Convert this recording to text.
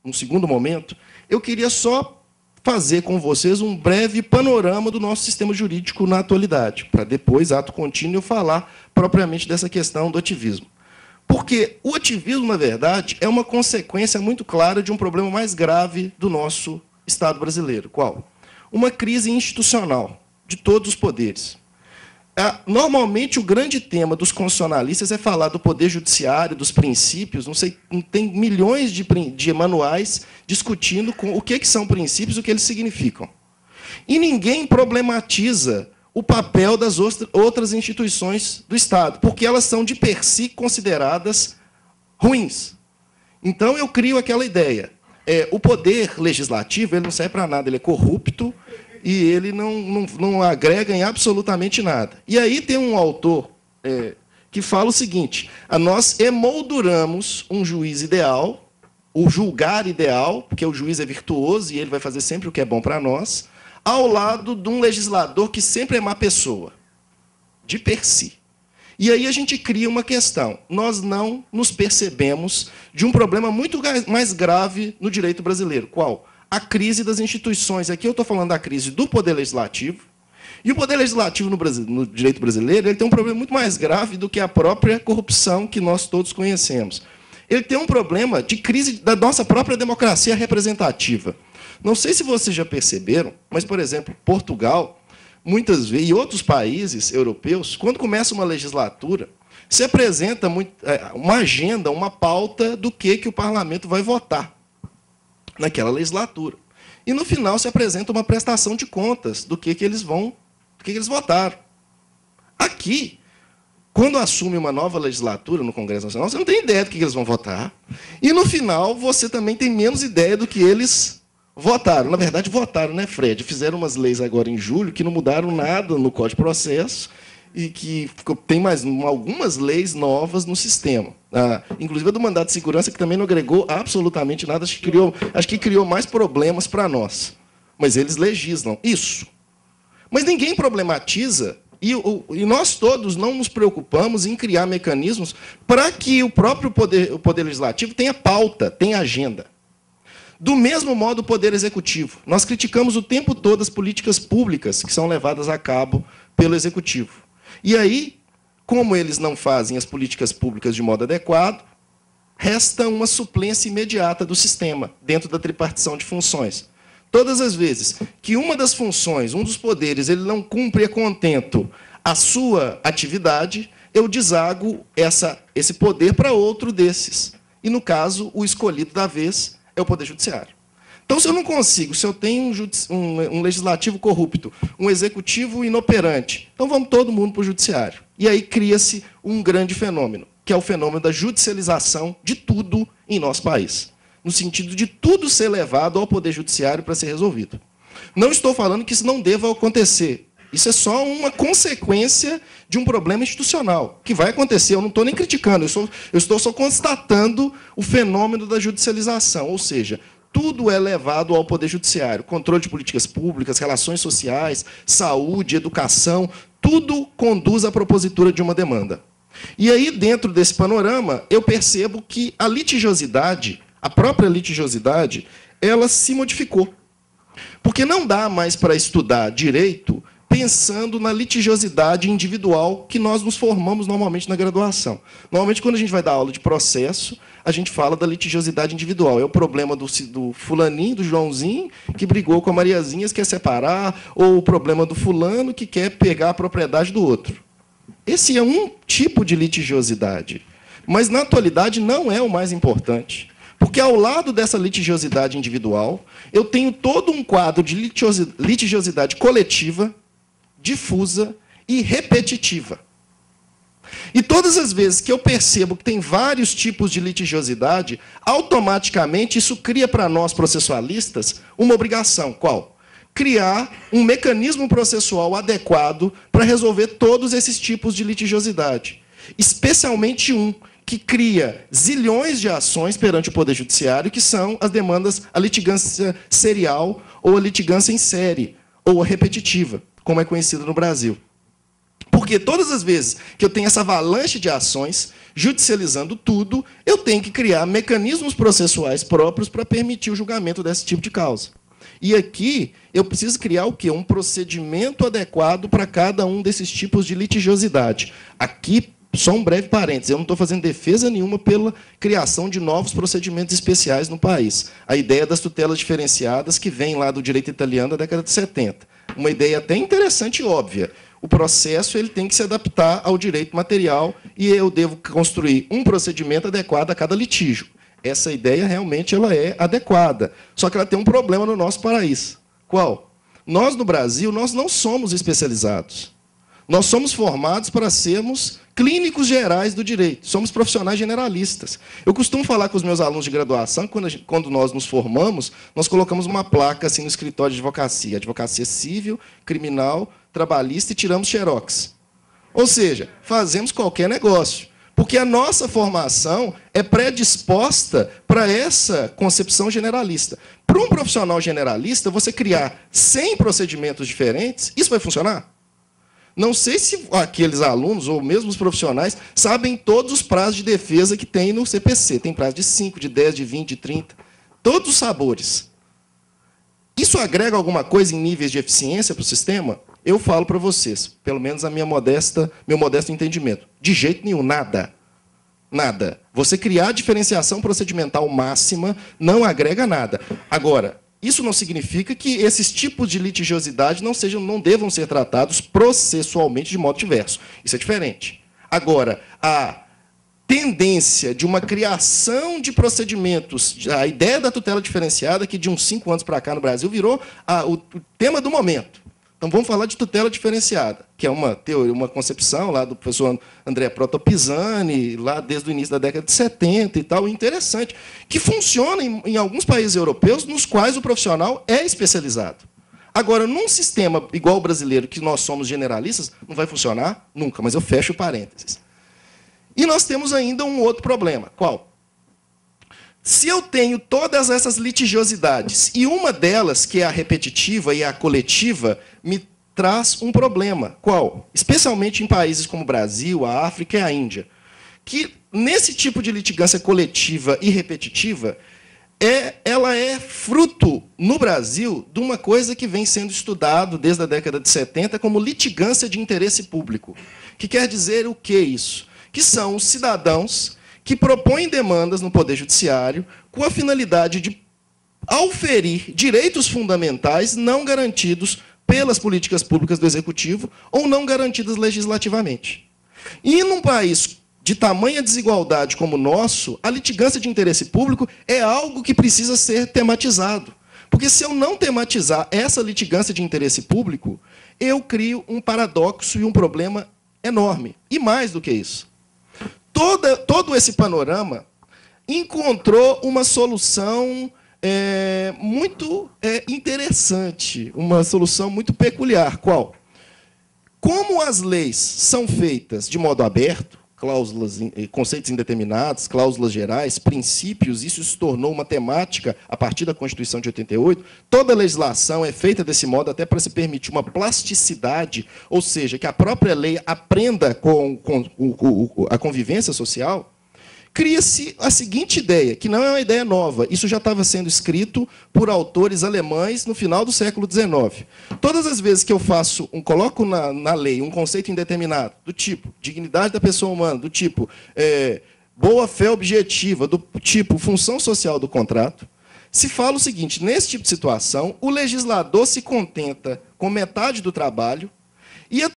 num segundo momento, eu queria só fazer com vocês um breve panorama do nosso sistema jurídico na atualidade, para depois, ato contínuo, eu falar propriamente dessa questão do ativismo. Porque o ativismo, na verdade, é uma consequência muito clara de um problema mais grave do nosso Estado brasileiro. Qual? Uma crise institucional de todos os poderes. Normalmente, o grande tema dos constitucionalistas é falar do poder judiciário, dos princípios, não sei, tem milhões de manuais discutindo o que são princípios e o que eles significam. E ninguém problematiza o papel das outras instituições do Estado, porque elas são, de per si, consideradas ruins. Então, eu crio aquela ideia. O poder legislativo ele não serve para nada, ele é corrupto, e ele não agrega em absolutamente nada. E aí tem um autor que fala o seguinte: nós emolduramos um juiz ideal, o julgar ideal, porque o juiz é virtuoso e ele vai fazer sempre o que é bom para nós, ao lado de um legislador que sempre é má pessoa, de per si. E aí a gente cria uma questão. Nós não nos percebemos de um problema muito mais grave no direito brasileiro. Qual? A crise das instituições. Aqui eu estou falando da crise do Poder Legislativo. E o Poder Legislativo no direito brasileiro ele tem um problema muito mais grave do que a própria corrupção que nós todos conhecemos. Ele tem um problema de crise da nossa própria democracia representativa. Não sei se vocês já perceberam, mas, por exemplo, Portugal, muitas vezes, e outros países europeus, quando começa uma legislatura, se apresenta uma agenda, uma pauta do que o parlamento vai votar naquela legislatura. E, no final, se apresenta uma prestação de contas do que eles votaram. Aqui, quando assume uma nova legislatura no Congresso Nacional, você não tem ideia do que eles vão votar. E, no final, você também tem menos ideia do que eles votaram. Na verdade, votaram, né, Fred? Fizeram umas leis agora em julho que não mudaram nada no Código de Processo e que tem mais algumas leis novas no sistema. Inclusive a do mandato de segurança, que também não agregou absolutamente nada, acho que criou mais problemas para nós. Mas eles legislam isso. Mas ninguém problematiza, e nós todos não nos preocupamos em criar mecanismos para que o próprio poder legislativo tenha pauta, tenha agenda. Do mesmo modo, o Poder Executivo. Nós criticamos o tempo todo as políticas públicas que são levadas a cabo pelo Executivo. E aí, como eles não fazem as políticas públicas de modo adequado, resta uma suplência imediata do sistema, dentro da tripartição de funções. Todas as vezes que uma das funções, um dos poderes, ele não cumpre a contento a sua atividade, eu desago esse poder para outro desses. E, no caso, o escolhido da vez é o Poder Judiciário. Então, se eu não consigo, se eu tenho um legislativo corrupto, um executivo inoperante, então vamos todo mundo para o judiciário. E aí cria-se um grande fenômeno, que é o fenômeno da judicialização de tudo em nosso país, no sentido de tudo ser levado ao Poder Judiciário para ser resolvido. Não estou falando que isso não deva acontecer. Isso é só uma consequência de um problema institucional, que vai acontecer. Eu não estou nem criticando, eu estou só constatando o fenômeno da judicialização, ou seja, tudo é levado ao Poder Judiciário. Controle de políticas públicas, relações sociais, saúde, educação, tudo conduz à propositura de uma demanda. E aí, dentro desse panorama, eu percebo que a litigiosidade, a própria litigiosidade, ela se modificou. Porque não dá mais para estudar direito pensando na litigiosidade individual que nós nos formamos normalmente na graduação. Normalmente, quando a gente vai dar aula de processo, a gente fala da litigiosidade individual. É o problema do fulaninho, do Joãozinho, que brigou com a Mariazinha, quer separar, ou o problema do fulano, que quer pegar a propriedade do outro. Esse é um tipo de litigiosidade. Mas, na atualidade, não é o mais importante. Porque, ao lado dessa litigiosidade individual, eu tenho todo um quadro de litigiosidade coletiva, difusa e repetitiva. E todas as vezes que eu percebo que tem vários tipos de litigiosidade, automaticamente isso cria para nós, processualistas, uma obrigação. Qual? Criar um mecanismo processual adequado para resolver todos esses tipos de litigiosidade. Especialmente um que cria zilhões de ações perante o Poder Judiciário, que são as demandas, a litigância serial ou a litigância em série, ou a repetitiva, como é conhecido no Brasil. Por Porque todas as vezes que eu tenho essa avalanche de ações, judicializando tudo, eu tenho que criar mecanismos processuais próprios para permitir o julgamento desse tipo de causa. E aqui eu preciso criar o quê? Um procedimento adequado para cada um desses tipos de litigiosidade. Aqui, só um breve parênteses, eu não estou fazendo defesa nenhuma pela criação de novos procedimentos especiais no país. A ideia das tutelas diferenciadas, que vem lá do direito italiano da década de 70. Uma ideia até interessante e óbvia. O processo ele tem que se adaptar ao direito material e eu devo construir um procedimento adequado a cada litígio. Essa ideia realmente ela é adequada, só que ela tem um problema no nosso país. Qual? Nós, no Brasil, nós não somos especializados. Nós somos formados para sermos clínicos gerais do direito, somos profissionais generalistas. Eu costumo falar com os meus alunos de graduação que, quando nós nos formamos, nós colocamos uma placa assim, no escritório de advocacia civil, criminal, trabalhista, e tiramos xerox. Ou seja, fazemos qualquer negócio. Porque a nossa formação é predisposta para essa concepção generalista. Para um profissional generalista, você criar 100 procedimentos diferentes, isso vai funcionar? Não sei se aqueles alunos, ou mesmo os profissionais, sabem todos os prazos de defesa que tem no CPC. Tem prazo de 5, de 10, de 20, de 30. Todos os sabores. Isso agrega alguma coisa em níveis de eficiência para o sistema? Eu falo para vocês, pelo menos a meu modesto entendimento. De jeito nenhum, nada. Nada. Você criar diferenciação procedimental máxima não agrega nada. Agora, isso não significa que esses tipos de litigiosidade não devam ser tratados processualmente de modo diverso. Isso é diferente. Agora, a tendência de uma criação de procedimentos, a ideia da tutela diferenciada, que de uns 5 anos para cá no Brasil virou o tema do momento. Então, vamos falar de tutela diferenciada, que é uma teoria, uma concepção lá do professor André Protopisani, lá desde o início da década de 70 e tal, interessante, que funciona em alguns países europeus nos quais o profissional é especializado. Agora, num sistema igual o brasileiro, que nós somos generalistas, não vai funcionar nunca, mas eu fecho parênteses. E nós temos ainda um outro problema. Qual? Se eu tenho todas essas litigiosidades, e uma delas, que é a repetitiva e a coletiva, me traz um problema. Qual? Especialmente em países como o Brasil, a África e a Índia. Que, nesse tipo de litigância coletiva e repetitiva, ela é fruto, no Brasil, de uma coisa que vem sendo estudado desde a década de 70 como litigância de interesse público. Que quer dizer o que isso? Que são os cidadãos que propõem demandas no Poder Judiciário com a finalidade de auferir direitos fundamentais não garantidos pelas políticas públicas do Executivo ou não garantidas legislativamente. E, num país de tamanha desigualdade como o nosso, a litigância de interesse público é algo que precisa ser tematizado. Porque, se eu não tematizar essa litigância de interesse público, eu crio um paradoxo e um problema enorme. E mais do que isso. Todo esse panorama encontrou uma solução muito interessante, uma solução muito peculiar. Qual? Como as leis são feitas de modo aberto, cláusulas, conceitos indeterminados, cláusulas gerais, princípios, isso se tornou uma temática a partir da Constituição de 88, toda a legislação é feita desse modo até para se permitir uma plasticidade, ou seja, que a própria lei aprenda com a convivência social. Cria-se a seguinte ideia, que não é uma ideia nova, isso já estava sendo escrito por autores alemães no final do século XIX. Todas as vezes que eu coloco na lei um conceito indeterminado, do tipo dignidade da pessoa humana, do tipo boa-fé objetiva, do tipo função social do contrato, se fala o seguinte: nesse tipo de situação, o legislador se contenta com metade do trabalho e